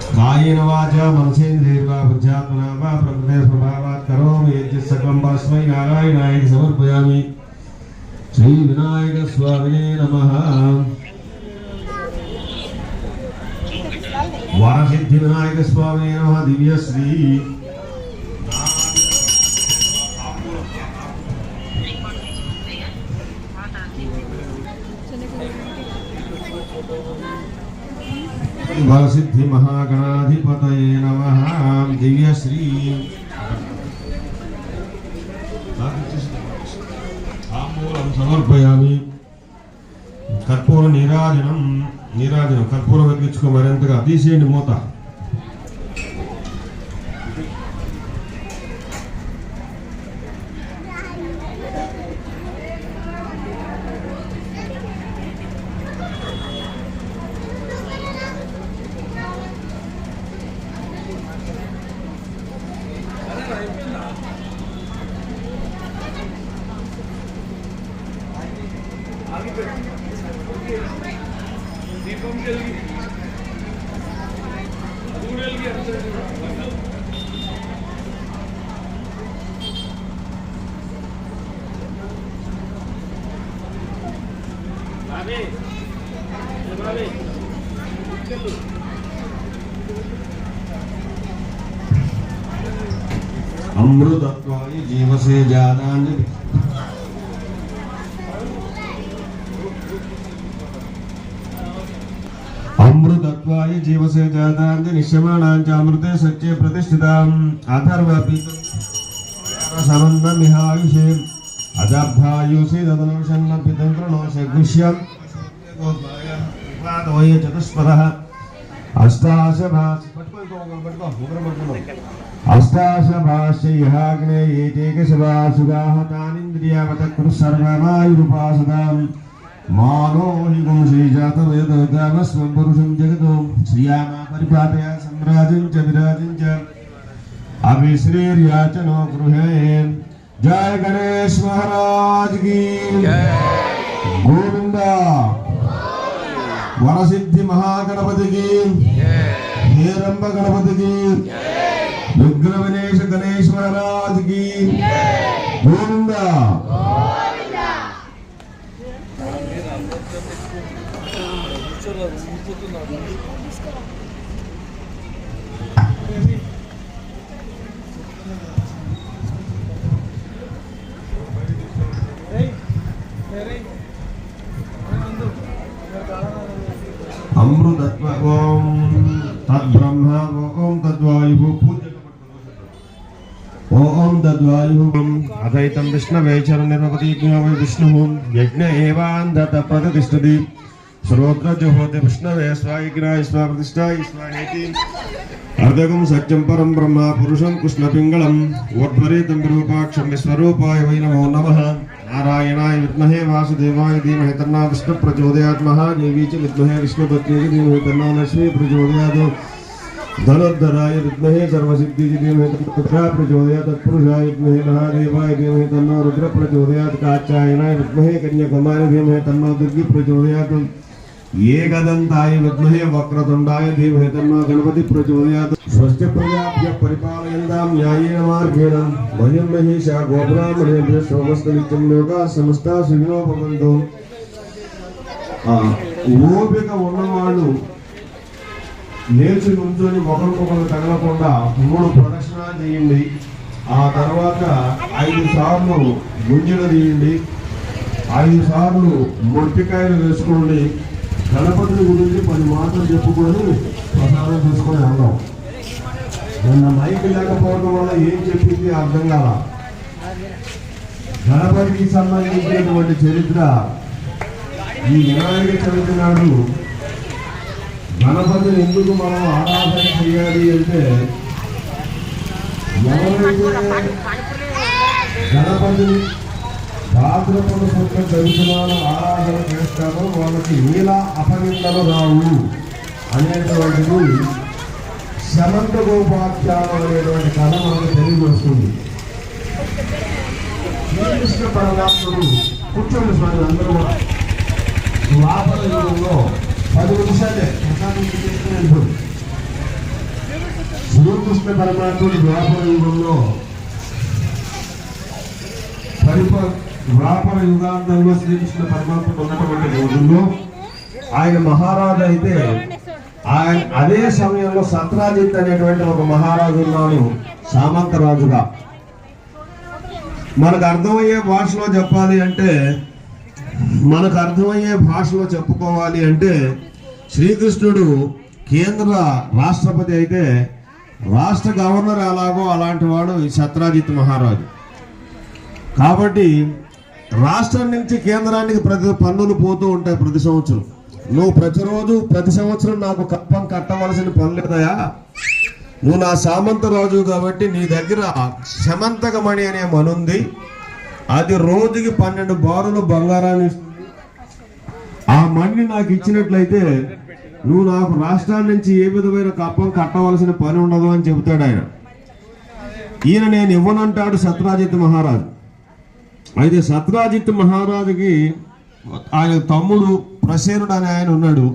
कायेन वाचा मनसेन्द्रियैर्वा बुद्ध्यात्मना वा प्रकृते स्वभावात् करोमि यद्यत् सकलं तस्मै नारायणाय समर्पयामि। श्री विनायक स्वामिने नमः। वरसिद्धि विनायक स्वामिने नमः। दिव्य श्री वरसिद्धि महागणाधिपतये नमः। दिव्य श्री ताम्बूलं समर्पयामि। कर्पूर नीराजनं कर्पूर వెలిగించుకో మరింతగా తీసేయండి మూత। अमृतत्वाय जीवसे जातानि अमृतत्वाय जीवसे जातानि निश्चमानां च अमृते सच्चे प्रतिष्ठिताम् अथर्वपीतं समन्नमिहायुषे अजाब्धायुषे ददनुषन्न पितृणोषे गुष्यम् पादोय चतुष्पदः अष्टाशभाष्यग्नेयेकशभासुगाः तानीन्द्रियावतकुरु सर्वमायुरुपासदाम् मानो हि गुंषे जातवेदोद्यामस्वं पुरुषं जगतो श्रियामा परिपाटय सम्राजं च विराजं च अभिश्रीर्याचनो गृहे। जय गणेश महाराज की गोविंदा। वरसिद्धि महागणपति की हेरंब गणपति की विग्रह विनेश गणेश महाराज की गोविंदा। अमृतत्व ओम तद्ब्रह्म ओम तद्वायुः ओम तद्वायुः अथैतं विष्णवे चरणनिर्वपतिज्ञो वै विष्णुः यज्ञ एवान्धत प्रतिष्ठति श्रोत्रजुहोति विष्णवे स्वायज्ञाय स्वाप्रतिष्ठाय स्वाहेति अर्धगं सत्यं परं ब्रह्म पुरुषं कृष्णपिङ्गलम् उद्भरेतं विरूपाक्षं विश्वरूपाय वै नमो नमः। नारायणाय विद्महे वासुदेवाय धीमहि तन्नो विष्णुः प्रचोदयात्। महादेवी च विद्महे विष्णुपत्न्यै धीमहि तन्नो लक्ष्मी प्रचोदयात्। धनुर्धराय विद्महे सर्वसिद्धियै धीमहि तन्नो प्रचोदयात्। तत्पुरुषाय विद्महे महादेवाय धीमहि तन्नो रुद्र प्रचोदयात्। कात्यायनाय विद्महे कन्याकुमारी धीमहि तन्नो दुर्गी प्रचोदयात्। एकदन्ताय विद्महे वक्रतुण्डाय धीमहि तन्नो गणपति प्रचोदयात्। स्वस्ति प्रजाभ्यः परिपालयन्तां न्यायेन मार्गेण मह्यं महिषा गोब्राह्मणेभ्यः सोमस्तु नित्यं लोकाः समस्ताः सुखिनो भवन्तु। ఓపిక ఉన్నవాళ్ళు లేచి నుంచొని ఒకరికొకరు తగలకుండా 3 ప్రదక్షిణాలు చేయండి। ఆ తర్వాత 5 సార్లు గుంజన తీయండి, 5 సార్లు మొట్టికాయలు వేసుకోండి। గణపతిని గురించి 10 మాటలు చెప్పుకొని ప్రసాదం తీసుకొని వెళ్దాం। నిన్న మైక్ లేకపోవడం వల్ల ఏం చెప్పింది అర్థం కాల। గణపతికి సంబంధించినటువంటి చరిత్ర ఈ వినాయక చవితి నాడు గణపతిని ఎందుకు మనం ఆరాధన చేయాలి అంటే, ఎవరైతే గణపతిని భాద్రపద శుక్ల దర్శనాలు ఆరాధన చేస్తారో వాళ్ళకి నీల అపనిందలు రావు అనేటువంటిది శమంత గోపాఖ్యానం అనేటువంటి కథ మనకు తెలియవస్తుంది। శ్రీకృష్ణ పరమాత్ముడు కూర్చోండి స్వామి అందరూ ద్వాపర యుగంలో 10 నిమిషాలే శ్రీకృష్ణ పరమాత్ముడు ద్వాపర యుగంలో ద్వాపర యుగాంతంలో శ్రీకృష్ణ పరమాత్ముడు ఉన్నటువంటి రోజుల్లో ఆయన మహారాజు అయితే ఆయన అదే సమయంలో సత్రాజిత్ అనేటువంటి ఒక మహారాజు ఉన్నాడు సామంతరాజుగా. మనకు అర్థమయ్యే భాషలో చెప్పాలి అంటే చెప్పుకోవాలి అంటే శ్రీకృష్ణుడు కేంద్ర రాష్ట్రపతి అయితే రాష్ట్ర గవర్నర్ ఎలాగో అలాంటి వాడు ఈ సత్రాజిత్ మహారాజు. కాబట్టి రాష్ట్రం నుంచి కేంద్రానికి పన్నులు పోతూ ఉంటాయి ప్రతి సంవత్సరం. నువ్వు ప్రతి సంవత్సరం నాకు కప్పం కట్టవలసిన పని లేదయా, నువ్వు నా సామంత రాజు కాబట్టి నీ దగ్గర శమంతకమణి అనే మనుంది, అది రోజుకి 12 బారులు బంగారాన్ని ఇస్తుంది. ఆ మణిని నాకు ఇచ్చినట్లయితే నువ్వు నాకు రాష్ట్రాన్ని నుంచి ఏ విధమైన కప్పం కట్టవలసిన పని ఉండదు అని చెబుతాడు ఆయన. ఈయన నేను ఇవ్వనంటాడు సత్రాజిత్ మహారాజు. అయితే సత్రాజిత్ మహారాజుకి ఆయన తమ్ముడు ప్రసేనుడు అనే ఆయన ఉన్నాడు.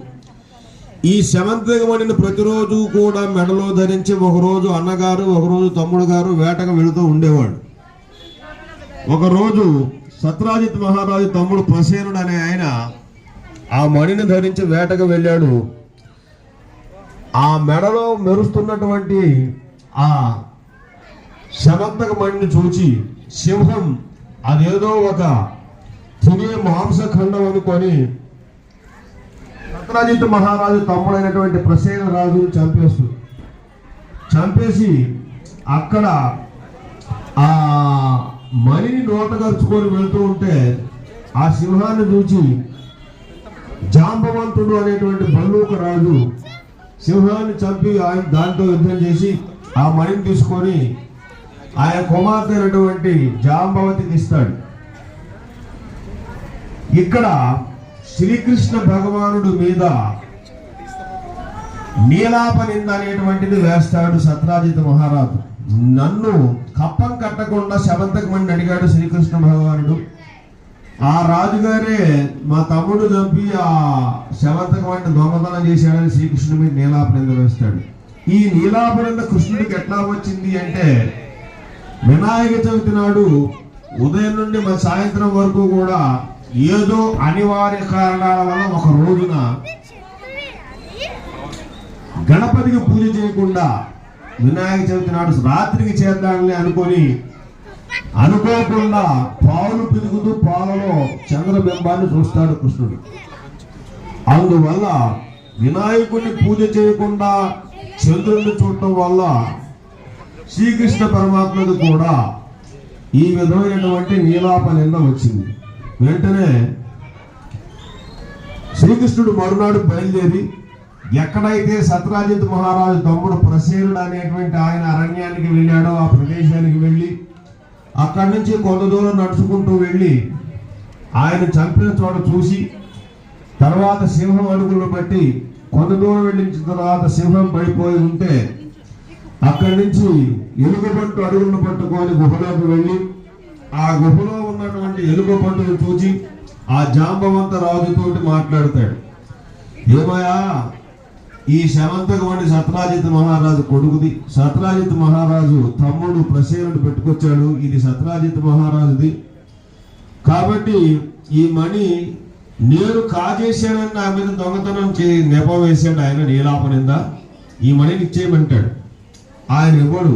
ఈ శమంతకమణిని ప్రతిరోజు కూడా మెడలో ధరించి ఒకరోజు అన్నగారు ఒకరోజు తమ్ముడు గారు వేటకు వెళుతూ ఉండేవాడు. ఒకరోజు సత్రాజిత్ మహారాజు తమ్ముడు ప్రసేనుడు అనే ఆయన ఆ మణిని ధరించి వేటకు వెళ్ళాడు. ఆ మెడలో మెరుస్తున్నటువంటి ఆ శమంతకమణిని చూచి సింహం అదేదో ఒక తినే మాంసఖండం అనుకొని సత్రాజిత్ మహారాజు తమ్ముడైనటువంటి ప్రసేన రాజును చంపేసి అక్కడ ఆ మణిని నోటగరుచుకొని వెళ్తూ ఉంటే ఆ సింహాన్ని చూచి జాంబవంతుడు అనేటువంటి భల్లూక రాజు సింహాన్ని చంపి ఆయన దాంతో యుద్ధం చేసి ఆ మణిని తీసుకొని ఆయన కుమార్తె అయినటువంటి జాంబవతికి ఇస్తాడు. ఇక్కడ శ్రీకృష్ణ భగవానుడు మీద నీలాప నింద అనేటువంటిది వేస్తాడు సత్రాజిత్ మహారాజు. నన్ను కప్పం కట్టకుండా శమంతకమణిని అడిగాడు శ్రీకృష్ణ భగవానుడు. ఆ రాజుగారే మా తమ్ముడు చంపి ఆ శమంతకమణిని దొంగతనం చేశాడని శ్రీకృష్ణుడి మీద నీలాప నింద వేస్తాడు. ఈ నీలాప నింద కృష్ణుడికి ఎట్లా వచ్చింది అంటే వినాయక చవితి నాడు ఉదయం నుండి మన సాయంత్రం వరకు కూడా ఏదో అనివార్య కారణాల వల్ల ఒక రోజున గణపతికి పూజ చేయకుండా వినాయక చవితి నాడు రాత్రికి చేద్దామని అనుకోకుండా పాలు పిలుగుతూ పాలలో చంద్రబింబాన్ని చూస్తాడు కృష్ణుడు. అందువల్ల వినాయకుడిని పూజ చేయకుండా చంద్రుడిని చూడటం వల్ల శ్రీకృష్ణ పరమాత్మకు కూడా ఈ విధమైనటువంటి నీలాప నింద వచ్చింది. వెంటనే శ్రీకృష్ణుడు మరునాడు బయలుదేరి ఎక్కడైతే సత్రాజిత్ మహారాజు తమ్ముడు ప్రసేనుడు అనేటువంటి ఆయన అరణ్యానికి వెళ్ళాడో ఆ ప్రదేశానికి వెళ్ళి అక్కడి నుంచి కొంత దూరం నడుచుకుంటూ వెళ్ళి ఆయన చంపిన చోట చూసి తర్వాత సింహం అడుగులు బట్టి కొంత దూరం వెళ్ళిన తర్వాత సింహం పడిపోయి ఉంటే అక్కడి నుంచి ఎలుగుబంటు అడుగులను పట్టుకొని గుహలోకి వెళ్ళి ఆ గుహలో ఉన్నటువంటి ఎలుగుబంటును చూసి ఆ జాంబవంత రాజుతోటి మాట్లాడతాడు. ఏమయ్యా, ఈ శమంతకమణి సత్రాజిత్ మహారాజు కొడుకుది. సత్రాజిత్ మహారాజు తమ్ముడు ప్రసేనుడు పెట్టుకొచ్చాడు. ఇది సత్రాజిత్ మహారాజుది కాబట్టి ఈ మణి నేను కాజేశానని నా మీద దొంగతనం నెపం వేశాడు ఆయన నీలాపనింద. ఈ మణిని ఇచ్చేయమంటాడు. ఆయన ఇవ్వడు.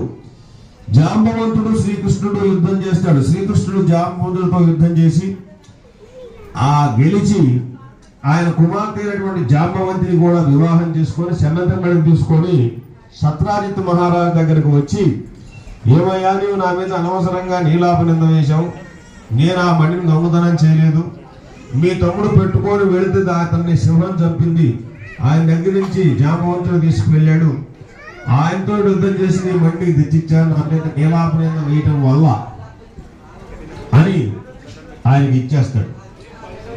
జాంబవంతుడు శ్రీకృష్ణుడు యుద్ధం చేస్తాడు. శ్రీకృష్ణుడు జాంబవంతుడితో యుద్ధం చేసి ఆ గెలిచి ఆయన కుమార్తె అయినటువంటి జాంబవంతిని కూడా వివాహం చేసుకొని శమంతకమణిని తీసుకొని సత్రాజిత్ మహారాజు దగ్గరకు వచ్చి, ఏమయ్యా నీవు నా మీద అనవసరంగా నీలాప నింద వేశావు, నేను ఆ మణిని దొంగతనం చేయలేదు, మీ తమ్ముడు పెట్టుకొని వెళితే అతన్ని సింహం చంపింది, ఆయన దగ్గర నుంచి జాంబవంతుడు తీసుకువెళ్ళాడు, ఆయనతో యుద్ధం చేసి నీ మణిని తెచ్చిచ్చాను, అంటే నీలాప నింద వేయటం వల్ల అని ఆయనకి ఇచ్చేస్తాడు.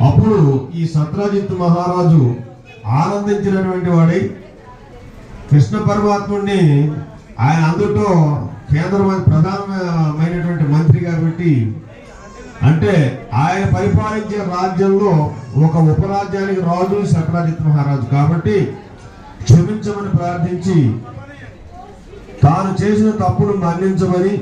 అప్పుడు ఈ సత్రాజిత్ మహారాజు ఆనందించినటువంటి వాడై కృష్ణ పరమాత్ముడిని ఆయన అందుతో ప్రధానమైనటువంటి మంత్రి కాబట్టి, అంటే ఆయన పరిపాలించే రాజ్యంలో ఒక ఉపరాజ్యానికి రాజు సత్రాజిత్ మహారాజు కాబట్టి క్షమించమని ప్రార్థించి తాను చేసిన తప్పును మన్నించమని